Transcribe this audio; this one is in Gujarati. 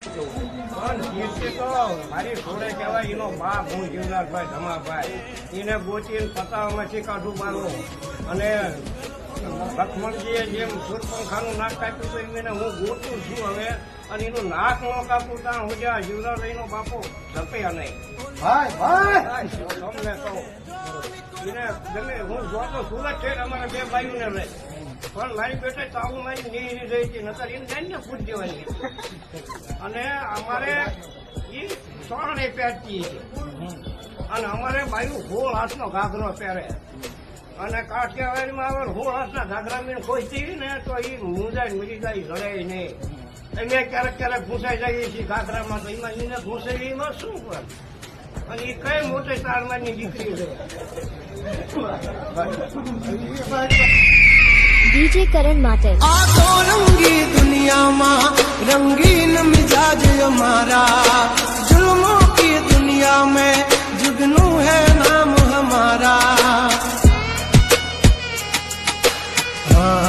પણ કીર્તિ તો મારી જોડે કહેવાય એનો બાપ હું જીવનારભાઈ ધમાભાઈ એને ગોચીને પતાવમાંથી કાઢું મારું અને લક્ષ્મણજીએ જેમ સુરપંખાનું નાક કાપ્યું તો એને હું ગોતું છું હવે અને એનું નાક ન કાપું ત્યાં હું જ્યાં જીવનારભાઈનો બાપો ઝપયા નહીં તમને કહું એને ગમે હું જોતો સુરત છે અમારા બે ભાઈઓને રહે પણ મારી બેટે તાવું મારી નીરી રહી હતી નતર એને જાણીને પૂછ દેવાની અને અમારે એ સોણે પહેરતી અને અમારે બાયું 16 હાથનો ઘાઘરો પહેરે અને કાઠિયાવાડીમાં આવે 16 હાથના ઘાઘરા મેં કોઈ થઈ ને તો એ મુંજાઈ મરી જાય જડે નહીં અમે ક્યારેક ઘૂસાઈ જઈએ છીએ ઘાઘરામાં તો એમાં એને ઘૂસાઈ એમાં શું કરે અને એ કઈ મોટી તારમાની દીકરી છે DJ Karan Matel આ તો રંગી દુનિયામાં રંગીન મિજાજ हमारा जुल्मों की दुनिया में जुगनू है नाम हमारा। हाँ